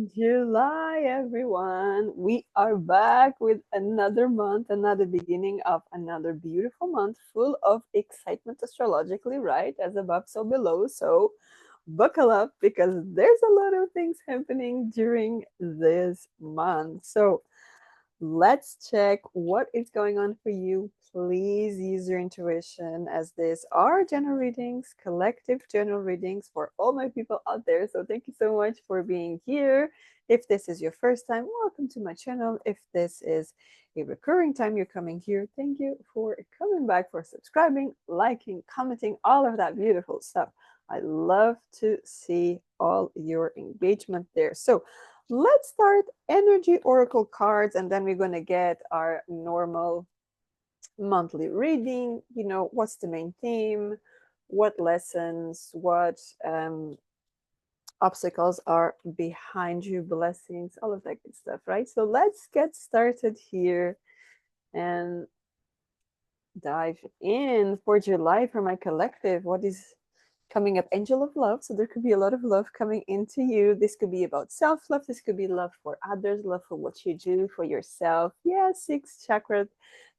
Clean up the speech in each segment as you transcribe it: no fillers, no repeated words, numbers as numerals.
July, everyone. We are back with another month, another beginning of another beautiful month full of excitement astrologically, right? As above, so below. So buckle up because there's a lot of things happening during this month. So let's check what is going on for you. Please use your intuition as these are general readings, collective general readings for all my people out there. So thank you so much for being here. If this is your first time, welcome to my channel. If this is a recurring time you're coming here, thank you for coming back, for subscribing, liking, commenting, all of that beautiful stuff. I love to see all your engagement there. So let's start energy oracle cards, and then we're going to get our normal monthly reading. You know, what's the main theme, what lessons, what obstacles are behind you, blessings, all of that good stuff, right? So let's get started here and dive in for July for my collective. What is coming up? Angel of love. So there could be a lot of love coming into you. This could be about self-love. This could be love for others, love for what you do for yourself. Yeah, sixth chakra,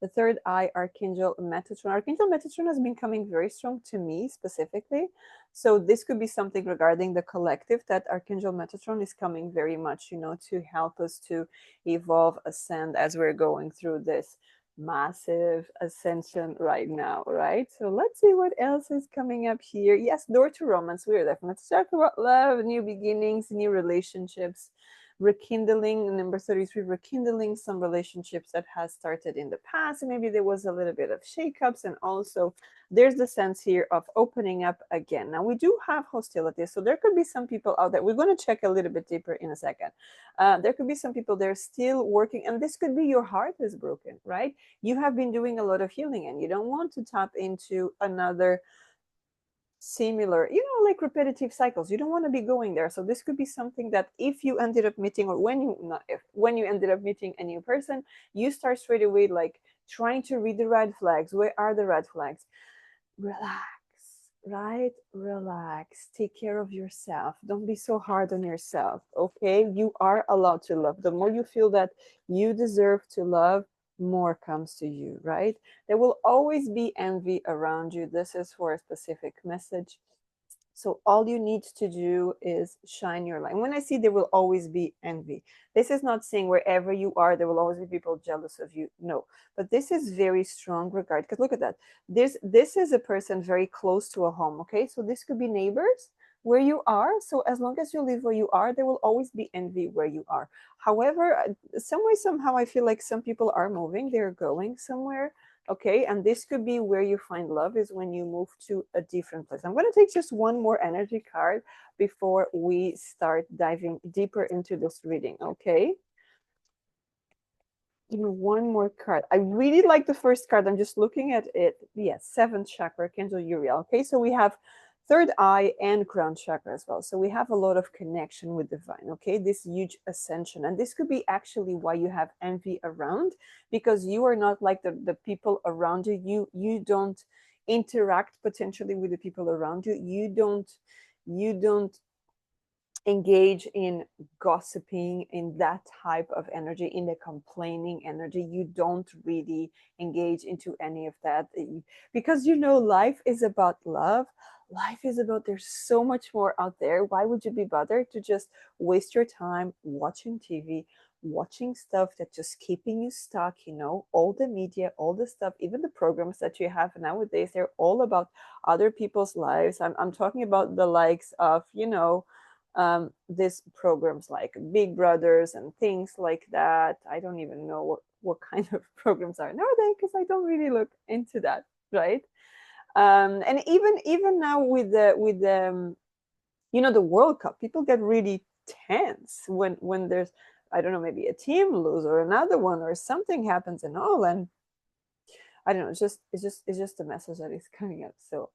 the third eye, Archangel Metatron. Archangel Metatron has been coming very strong to me specifically. So this could be something regarding the collective, that Archangel Metatron is coming very much, you know, to help us to evolve, ascend as we're going through this massive ascension right now, right? So let's see what else is coming up here. Yes, door to romance. We're definitely talking about love, new beginnings, new relationships, rekindling. Number 33, rekindling some relationships that has started in the past. And maybe there was a little bit of shakeups, and also there's the sense here of opening up again. Now we do have hostilities, so there could be some people out there. We're going to check a little bit deeper in a second. There could be some people they're still working, and this could be your heart is broken, right? You have been doing a lot of healing and you don't want to tap into another similar, you know, like repetitive cycles. You don't want to be going there. So this could be something that if you ended up meeting, or when you not if when you ended up meeting a new person, you start straight away like trying to read the red flags. Where are the red flags? Relax, right? Relax. Take care of yourself. Don't be so hard on yourself. Okay, you are allowed to love. The more you feel that you deserve to love, more comes to you, right? There will always be envy around you. This is for a specific message. So all you need to do is shine your light. And when I see there will always be envy, this is not saying wherever you are, there will always be people jealous of you. No, but this is very strong regard. Because look at that. This is a person very close to a home. Okay, so this could be neighbors where you are. So as long as you live where you are, there will always be envy where you are. However, some way, somehow, I feel like some people are moving. They're going somewhere. Okay, and this could be where you find love, is when you move to a different place. I'm going to take just one more energy card before we start diving deeper into this reading. Okay, one more card. I really like the first card. I'm just looking at it. Yes, seventh chakra, Archangel Uriel. Okay, so we have third eye and crown chakra as well. So we have a lot of connection with divine. Okay, this huge ascension, and this could be actually why you have envy around, because you are not like the people around you. You don't interact potentially with the people around you. You don't engage in gossiping, in that type of energy, in the complaining energy. You don't really engage into any of that, because you know life is about love. Life is about, there's so much more out there. Why would you be bothered to just waste your time watching TV, watching stuff that's just keeping you stuck? You know, all the media, all the stuff, even the programs that you have nowadays, they're all about other people's lives. I'm talking about the likes of, you know, these programs like Big Brothers and things like that. I don't even know what kind of programs are nowadays, because I don't really look into that, right? And even now with the you know, the World Cup, people get really tense when there's, I don't know, maybe a team lose or another one or something happens and all, and I don't know, it's just a message that is coming up. So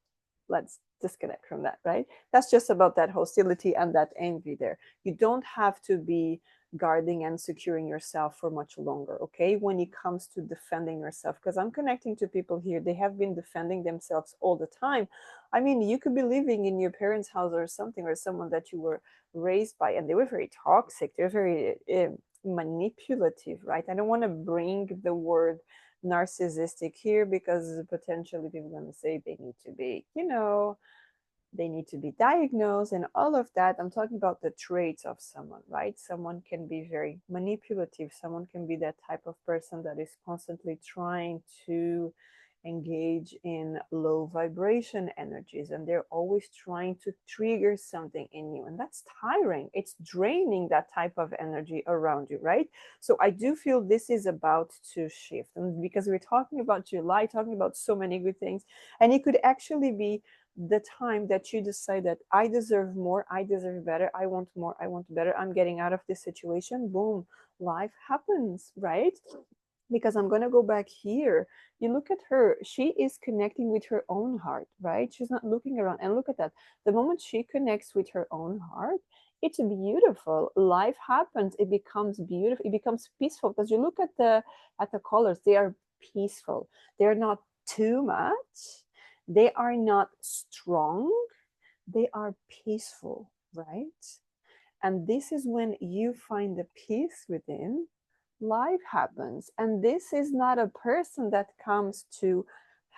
let's disconnect from that, right? That's just about that hostility and that envy there. You don't have to be guarding and securing yourself for much longer, okay? When it comes to defending yourself, because I'm connecting to people here, they have been defending themselves all the time. I mean, you could be living in your parents' house or something, or someone that you were raised by, and they were very toxic, they're very manipulative, right? I don't want to bring the word narcissistic here because potentially people are going to say they need to be, they need to be diagnosed and all of that. I'm talking about the traits of someone, right? Someone can be very manipulative. Someone can be that type of person that is constantly trying to engage in low vibration energies, and they're always trying to trigger something in you, and that's tiring. It's draining that type of energy around you, right? So I do feel this is about to shift, and because we're talking about July, talking about so many good things, and it could actually be the time that you decide that I deserve more, I deserve better, I want more, I want better, I'm getting out of this situation, boom, life happens, right? Because I'm going to go back here. You look at her, she is connecting with her own heart, right? She's not looking around. And look at that. The moment she connects with her own heart, it's beautiful. Life happens. It becomes beautiful. It becomes peaceful because you look at the colors, they are peaceful. They're not too much. They are not strong. They are peaceful, right? And this is when you find the peace within, life happens. And this is not a person that comes to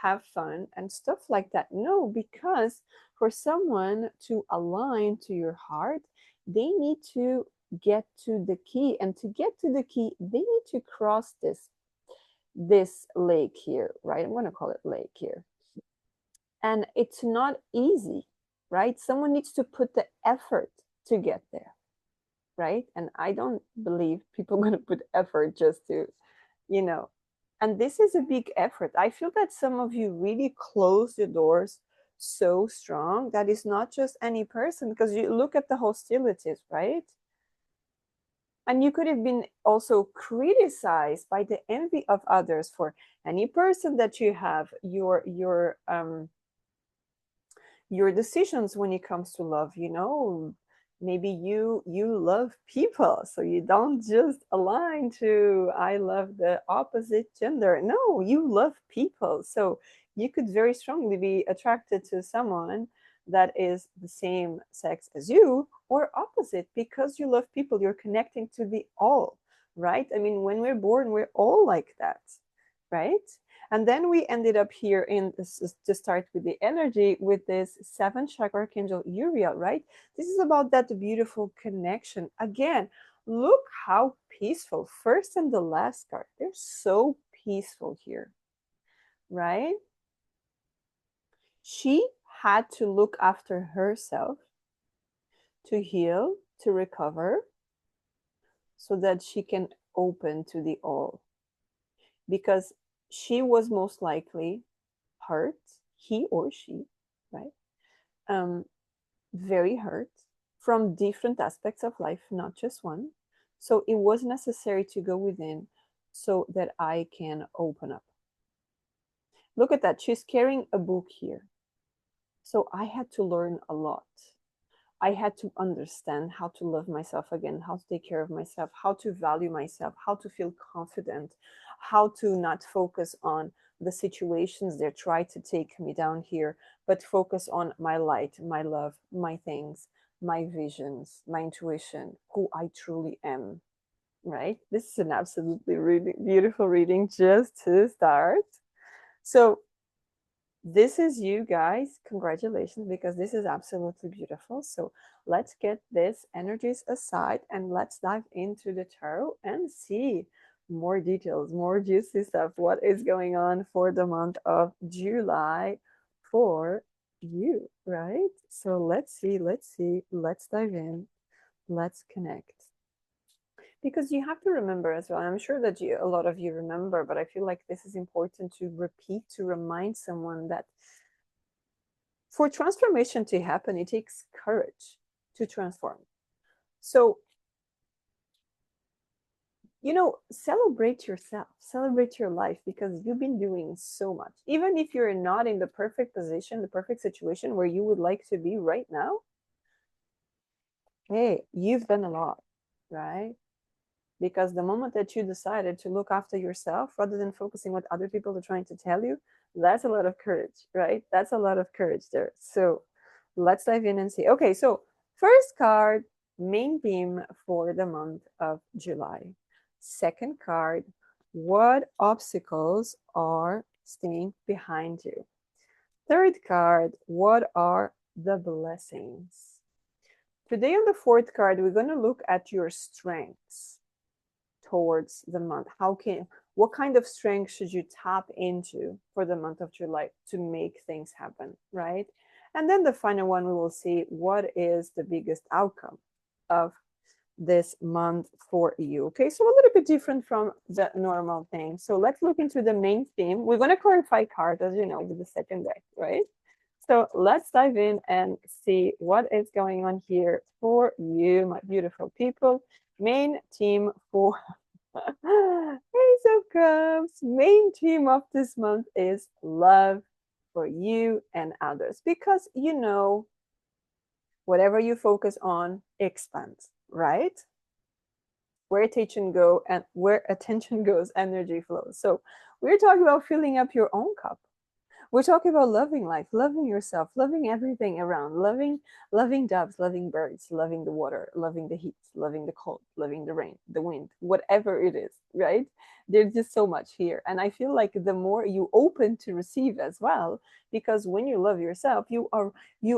have fun and stuff like that. No, because for someone to align to your heart, they need to get to the key. And to get to the key, they need to cross this lake here, right? I'm going to call it lake here. And it's not easy, right? Someone needs to put the effort to get there, right? And I don't believe people are going to put effort just to, you know, and this is a big effort. I feel that some of you really close the doors so strong that it's not just any person, because you look at the hostilities, right? And you could have been also criticized by the envy of others for any person that you have your decisions when it comes to love, maybe you love people, so you don't just align to I love the opposite gender. No, you love people, so you could very strongly be attracted to someone that is the same sex as you or opposite, because you love people, you're connecting to the all, right? I mean, when we're born, we're all like that, right? And then we ended up here in this, to start with the energy, with this 7th chakra archangel Uriel, right? This is about that beautiful connection. Again, look how peaceful. First and the last card, they're so peaceful here, right? She had to look after herself to heal, to recover, so that she can open to the all. Because she was most likely hurt, he or she, right? Um, very hurt from different aspects of life, not just one. So it was necessary to go within so that I can open up. Look at that. She's carrying a book here. So I had to learn a lot. I had to understand how to love myself again, how to take care of myself, how to value myself, how to feel confident, how to not focus on the situations that try to take me down here, but focus on my light, my love, my things, my visions, my intuition, who I truly am, right? This is an absolutely beautiful reading just to start. So this is you guys. Congratulations, because this is absolutely beautiful. So let's get this energies aside and let's dive into the tarot and see more details, more juicy stuff. What is going on for the month of July for you, right? So let's see, let's dive in, let's connect. Because you have to remember as well, I'm sure that a lot of you remember, but I feel like this is important to repeat, to remind someone that for transformation to happen, it takes courage to transform. So, celebrate yourself, celebrate your life, because you've been doing so much. Even if you're not in the perfect position, the perfect situation where you would like to be right now, hey, you've done a lot, right? Because the moment that you decided to look after yourself rather than focusing what other people are trying to tell you, that's a lot of courage, right? That's a lot of courage there. So let's dive in and see. Okay, so first card, main theme for the month of July. Second card, what obstacles are staying behind you? Third card, what are the blessings? Today on the fourth card, we're going to look at your strengths towards the month. What kind of strength should you tap into for the month of July to make things happen, right? And then the final one, we will see what is the biggest outcome of this month for you. Okay, so a little bit different from the normal thing. So let's look into the main theme. We're going to clarify cards, as you know, with the second deck, right? So let's dive in and see what is going on here for you, my beautiful people. Main theme for Ace of Cups. Main theme of this month is love for you and others, because you know, whatever you focus on expands, right? Where attention go and where attention goes, energy flows. So we're talking about filling up your own cup. We're talking about loving life, loving yourself, loving everything around, loving doves, loving birds, loving the water, loving the heat, loving the cold, loving the rain, the wind, whatever it is, right? There's just so much here. And I feel like the more you open to receive as well, because when you love yourself, you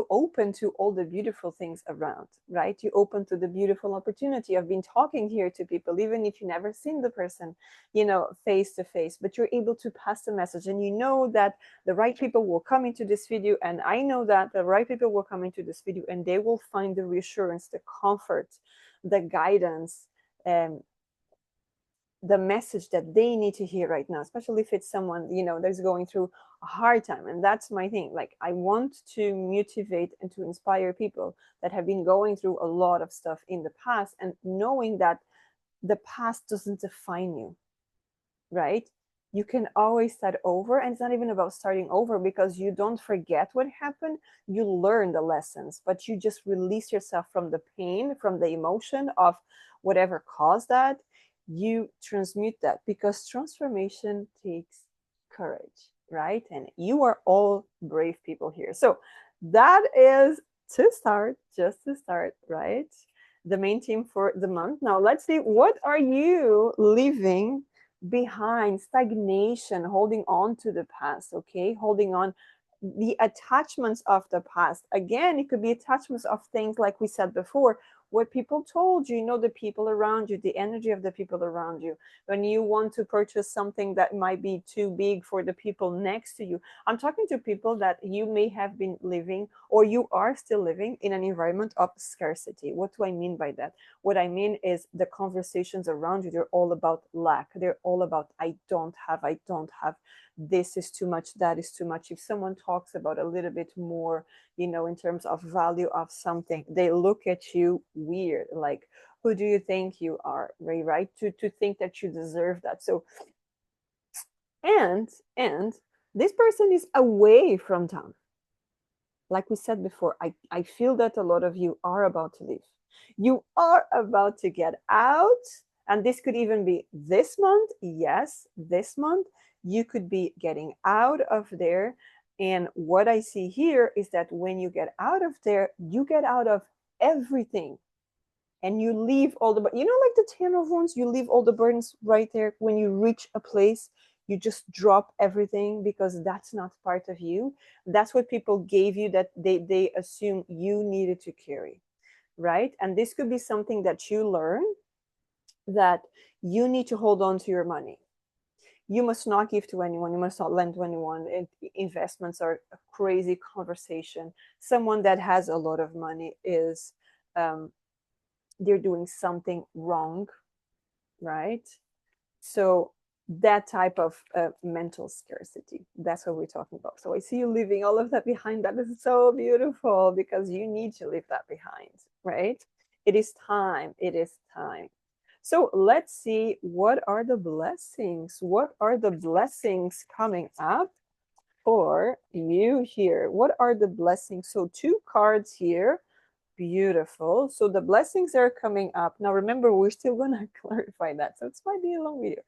open to all the beautiful things around, right? You open to the beautiful opportunity. I've been talking here to people, even if you never seen the person, you know, face to face, but you're able to pass the message, and you know that the right people will come into this video, and I know that the right people will come into this video and they will find the reassurance, the comfort, the guidance, um, the message that they need to hear right now, especially if it's someone, you know, that's going through a hard time. And that's my thing. Like, I want to motivate and to inspire people that have been going through a lot of stuff in the past, and knowing that the past doesn't define you, right? You can always start over, and it's not even about starting over, because you don't forget what happened. You learn the lessons, but you just release yourself from the pain, from the emotion of whatever caused that. You transmute that, because transformation takes courage, right? And you are all brave people here. So that is to start, just to start, right? The main theme for the month. Now let's see, what are you leaving behind? Stagnation, holding on to the past, okay? Holding on, the attachments of the past. Again, it could be attachments of things like we said before, what people told you, you know, the people around you, the energy of the people around you. When you want to purchase something that might be too big for the people next to you. I'm talking to people that you may have been living, or you are still living in an environment of scarcity. What do I mean by that? What I mean is the conversations around you, they're all about lack. They're all about, I don't have, I don't have. This is too much, that is too much. If someone talks about a little bit more, you know, in terms of value of something, they look at you weird, like, who do you think you are, right? To think that you deserve that. So, and this person is away from town. Like we said before, I feel that a lot of you are about to leave. You are about to get out. And this could even be this month. Yes, this month. You could be getting out of there. And what I see here is that when you get out of there, you get out of everything. And you leave all the, you know, like the 10 of Wands, you leave all the burdens right there. When you reach a place, you just drop everything, because that's not part of you. That's what people gave you, that they assume you needed to carry, right? And this could be something that you learn, that you need to hold on to your money. You must not give to anyone. You must not lend to anyone. Investments are a crazy conversation. Someone that has a lot of money is, they're doing something wrong, right? So that type of mental scarcity, that's what we're talking about. So I see you leaving all of that behind. That is so beautiful, because you need to leave that behind, right? It is time. It is time. So let's see, what are the blessings? What are the blessings coming up for you here? What are the blessings? So two cards here Beautiful. So the blessings are coming up. Now remember, we're still gonna clarify that. So it might be a long video.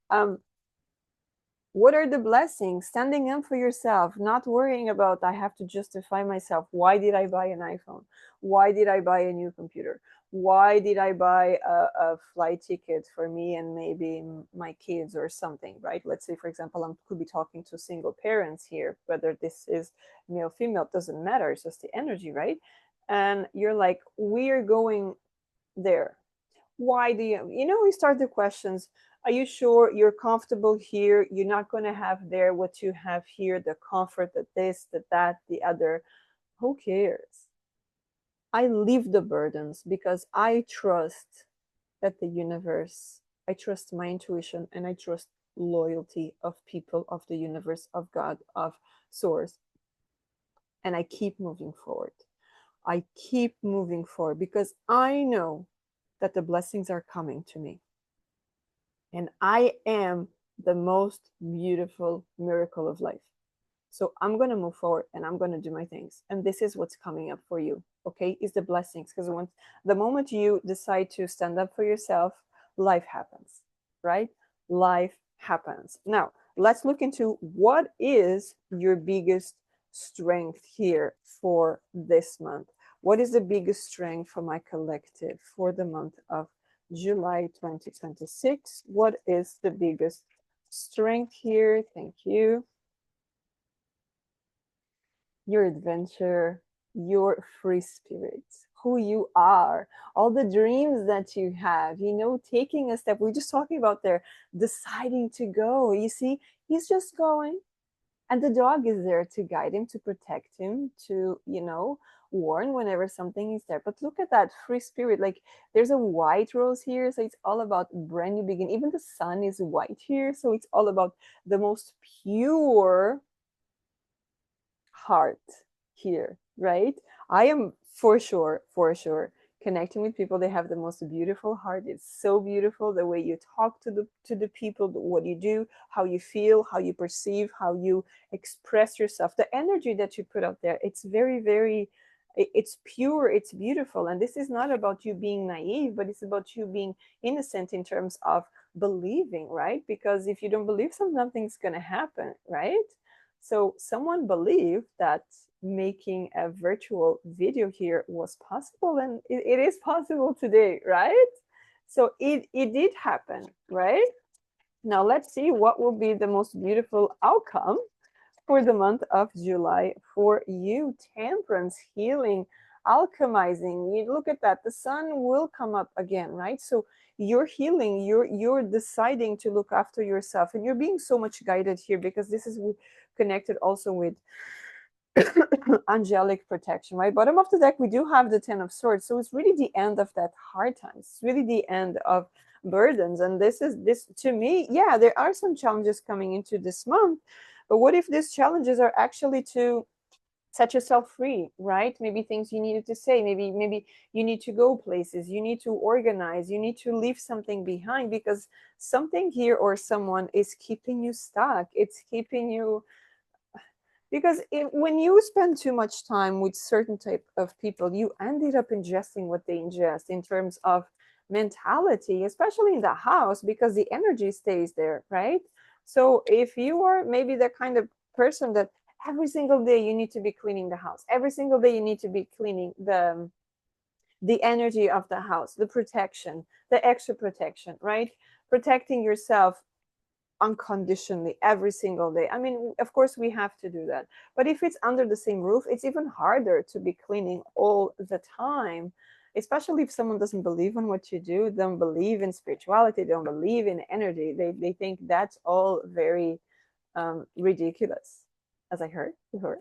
Um, what are the blessings? Standing up for yourself, not worrying about I have to justify myself. Why did I buy an iPhone? Why did I buy a new computer? Why did I buy a flight ticket for me and maybe my kids or something, right? Let's say, for example, I could be talking to single parents here, whether this is male, female, doesn't matter. It's just the energy, right? And you're like, we're going there. Why do we start the questions. Are you sure you're comfortable here? You're not going to have there what you have here, the comfort, that this, that, the other. Who cares? I leave the burdens because I trust that the universe, I trust my intuition, and I trust loyalty of people, of the universe, of God, of source. And I keep moving forward. I keep moving forward because I know that the blessings are coming to me. And I am the most beautiful miracle of life. So I'm going to move forward and I'm going to do my things. And this is what's coming up for you. Okay. Is the blessings. Because when the moment you decide to stand up for yourself, life happens, right? Life happens. Now, let's look into what is your biggest strength here for this month. What is the biggest strength for my collective for the month of July 2026? What is the biggest strength here? Thank you. Your adventure, your free spirit, who you are, all the dreams that you have, taking a step. We're just talking about there, deciding to go. You see, he's just going. And the dog is there to guide him, to protect him, to, warn whenever something is there. But look at that free spirit. Like there's a white rose here. So it's all about brand new begin. Even the sun is white here. So it's all about the most pure heart here, right? I am for sure, connecting with people. They have the most beautiful heart. It's so beautiful the way you talk to the people, what you do, how you feel, how you perceive, how you express yourself, the energy that you put out there. It's very, very, it's pure, it's beautiful. And this is not about you being naive, but it's about you being innocent in terms of believing, right? Because if you don't believe, something's going to happen, right? So someone believed that making a virtual video here was possible, and it is possible today, right? So it did happen, right? Now let's see what will be the most beautiful outcome for the month of July for you. Temperance, healing, alchemizing. You look at that. The sun will come up again, right? So you're healing, you're deciding to look after yourself, and you're being so much guided here because this is connected also with angelic protection, right? Bottom of the deck, we do have the 10 of swords. So it's really the end of that hard times. It's really the end of burdens. And this to me, yeah, there are some challenges coming into this month. But what if these challenges are actually to set yourself free, right? Maybe things you needed to say, maybe you need to go places, you need to organize, you need to leave something behind because something here or someone is keeping you stuck. It's keeping you, because when you spend too much time with certain type of people, you ended up ingesting what they ingest in terms of mentality, especially in the house, because the energy stays there, right? So if you are maybe the kind of person that every single day you need to be cleaning the house, every single day you need to be cleaning the energy of the house, the protection, the extra protection, right? Protecting yourself unconditionally every single day. I mean, of course, we have to do that. But if it's under the same roof, it's even harder to be cleaning all the time, especially if someone doesn't believe in what you do, don't believe in spirituality, don't believe in energy. They think that's all very ridiculous, as I heard before.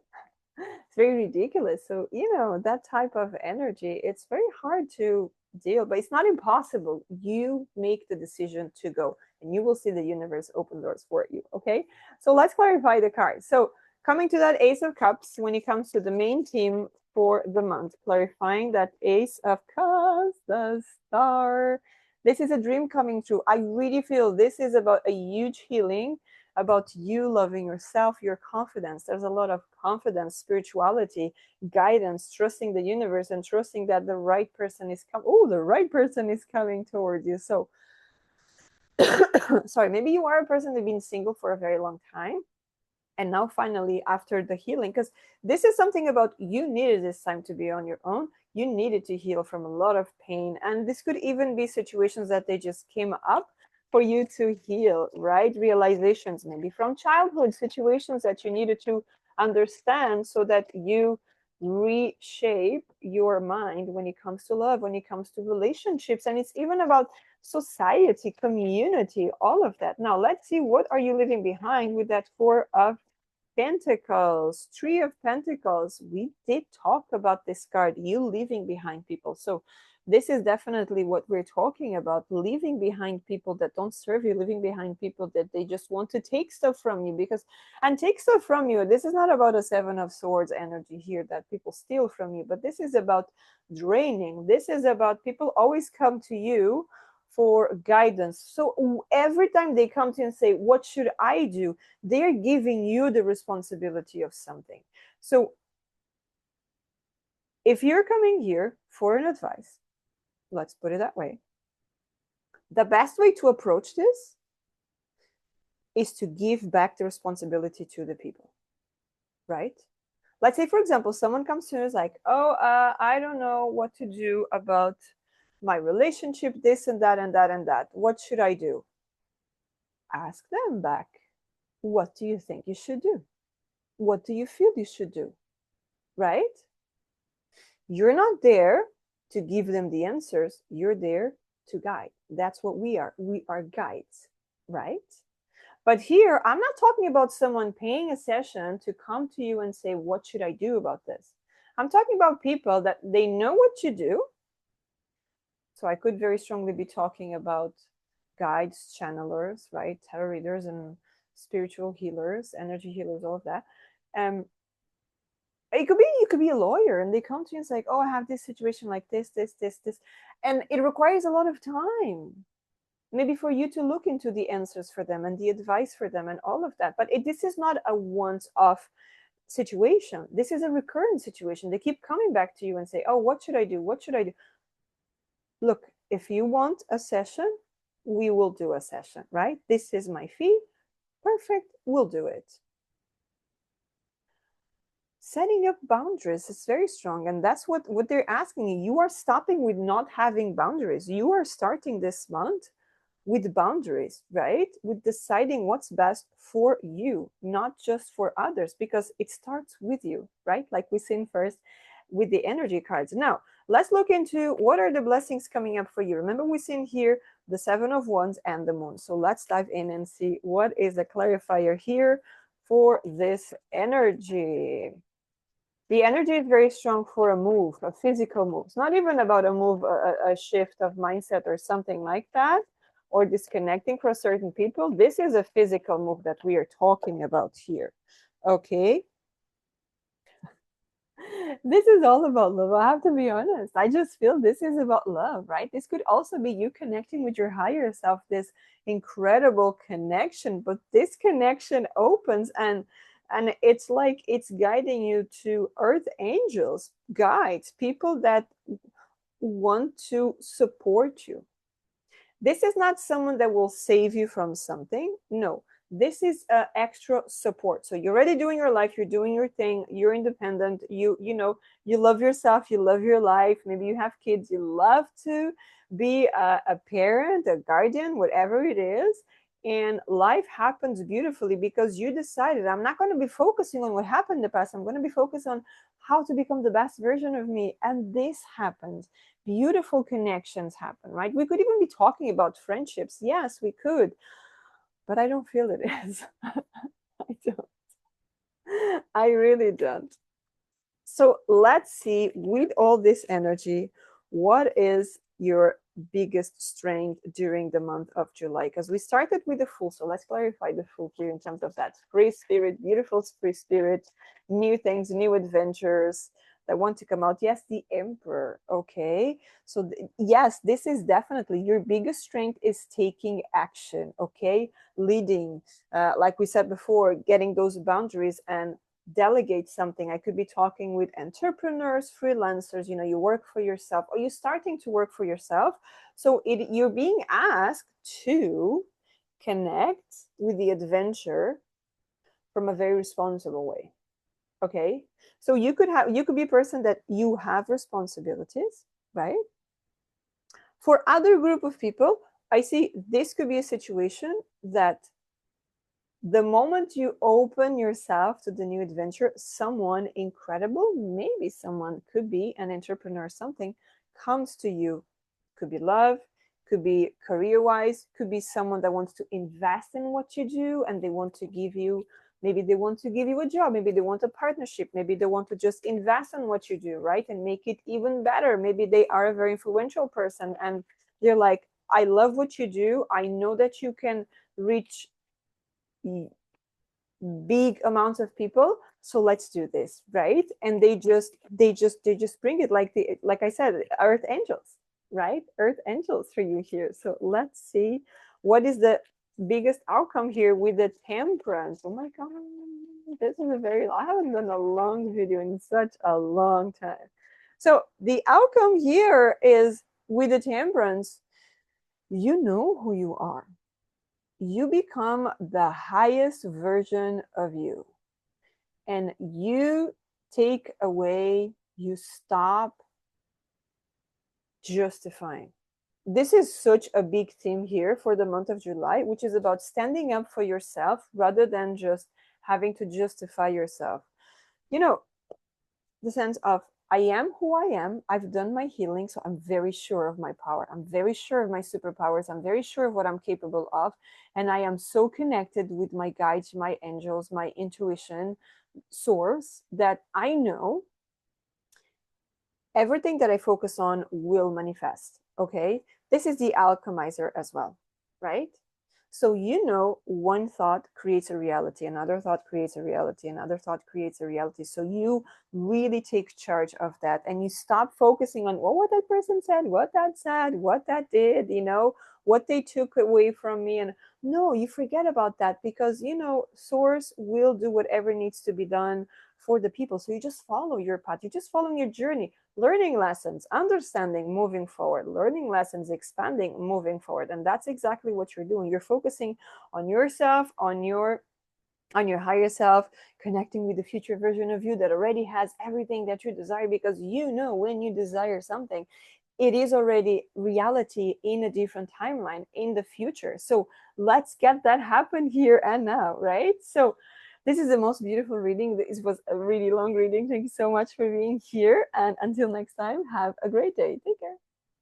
It's very ridiculous. So, that type of energy, it's very hard to deal, but it's not impossible. You make the decision to go and you will see the universe open doors for you. Okay. So let's clarify the cards. So coming to that Ace of Cups, when it comes to the main theme for the month, clarifying that Ace of Cups, the star. This is a dream coming true. I really feel this is about a huge healing, about you loving yourself, your confidence. There's a lot of confidence, spirituality, guidance, trusting the universe, and trusting that the right person is coming. Oh, the right person is coming towards you. So, sorry, maybe you are a person that's been single for a very long time, and now finally after the healing, because this is something about you needed this time to be on your own. You needed to heal from a lot of pain, and this could even be situations that they just came up for you to heal, right? Realizations maybe from childhood, situations that you needed to understand so that you reshape your mind when it comes to love, when it comes to relationships, and it's even about society, community, all of that. Now let's see, what are you leaving behind with that Four of Pentacles, Three of Pentacles. We did talk about this card, you leaving behind people. So this is definitely what we're talking about, leaving behind people that don't serve you, leaving behind people that they just want to take stuff from you. Because, and take stuff from you, this is not about a Seven of Swords energy here that people steal from you, but this is about draining. This is about people always come to you for guidance. So every time they come to you and say, what should I do? They're giving you the responsibility of something. So if you're coming here for an advice, let's put it that way, the best way to approach this is to give back the responsibility to the people, right? Let's say, for example, someone comes to you and is like, oh, I don't know what to do about my relationship, this and that and that and that. What should I do? Ask them back. What do you think you should do? What do you feel you should do? Right? You're not there to give them the answers. You're there to guide. That's what we are. We are guides, right? But here, I'm not talking about someone paying a session to come to you and say, what should I do about this? I'm talking about people that they know what to do. So I could very strongly be talking about guides, channelers, right? Tarot readers and spiritual healers, energy healers, all of that. It could be, you could be a lawyer and they come to you and say, oh, I have this situation like this, and it requires a lot of time maybe for you to look into the answers for them and the advice for them and all of that. But this is not a once-off situation. This is a recurrent situation. They keep coming back to you and say, oh, what should I do? What should I do? Look, if you want a session, we will do a session, right? This is my fee. Perfect, we'll do it. Setting up boundaries is very strong, and that's what they're asking you. You are stopping with not having boundaries. You are starting this month with boundaries, right? With deciding what's best for you, not just for others, because it starts with you, right? Like we seen first with the energy cards. Now, let's look into what are the blessings coming up for you. Remember, we seen here the Seven of Wands and the Moon. So let's dive in and see what is the clarifier here for this energy. The energy is very strong for a move, a physical move. It's not even about a move, a shift of mindset or something like that, or disconnecting from certain people. This is a physical move that we are talking about here. Okay. This is all about love. I have to be honest. I just feel this is about love, right? This could also be you connecting with your higher self, this incredible connection, but this connection opens and it's like it's guiding you to earth angels, guides, people that want to support you. This is not someone that will save you from something. No, this is extra support. So you're already doing your life, you're doing your thing, you're independent, you know, you love yourself, you love your life. Maybe you have kids, you love to be a parent, a guardian, whatever it is. And life happens beautifully because you decided, I'm not going to be focusing on what happened in the past. I'm going to be focused on how to become the best version of me. And this happens. Beautiful connections happen, right? We could even be talking about friendships. Yes, we could, but I don't feel it is. I don't. I really don't. So let's see, with all this energy, what is your biggest strength during the month of July? Because we started with the Fool, so let's clarify the Fool here in terms of that free spirit, beautiful free spirit, new things, new adventures, that want to come out. Yes, the Emperor. Okay. So, yes, this is definitely your biggest strength is taking action. Okay. Leading, like we said before, getting those boundaries and delegate something. I could be talking with entrepreneurs, freelancers, you work for yourself, or you're starting to work for yourself. So, you're being asked to connect with the adventure from a very responsible way. Okay. So you could be a person that you have responsibilities, right? For other group of people, I see this could be a situation that the moment you open yourself to the new adventure, someone incredible, maybe someone could be an entrepreneur, something comes to you. Could be love, could be career wise, could be someone that wants to invest in what you do and they want to give you, maybe they want to give you a job, maybe they want a partnership, maybe they want to just invest in what you do, right? And make it even better. Maybe they are a very influential person and they're like, I love what you do. I know that you can reach big amounts of people, so let's do this, right? And they just bring it, like I said, earth angels, right? Earth angels for you here. So let's see what is the biggest outcome here with the temperance. Oh my god, this is I haven't done a long video in such a long time. So the outcome here is with the temperance, you know who you are. You become the highest version of you, and you take away, you stop justifying. This is such a big theme here for the month of July, which is about standing up for yourself rather than just having to justify yourself. You know, the sense of, I am who I am. I've done my healing, so I'm very sure of my power. I'm very sure of my superpowers. I'm very sure of what I'm capable of. And I am so connected with my guides, my angels, my intuition source that I know everything that I focus on will manifest. Okay. This is the alchemizer as well, right? So, one thought creates a reality, another thought creates a reality, another thought creates a reality. So, you really take charge of that and you stop focusing on what that person said, what that did, what they took away from me. And no, you forget about that because, Source will do whatever needs to be done for the people. So, you just follow your path, you just follow your journey, learning lessons, understanding, moving forward, learning lessons, expanding, moving forward. And that's exactly what you're doing. You're focusing on yourself, on your higher self, connecting with the future version of you that already has everything that you desire, because when you desire something, it is already reality in a different timeline in the future. So let's get that happen here and now, right? So this is the most beautiful reading. This was a really long reading. Thank you so much for being here. And until next time, have a great day. Take care.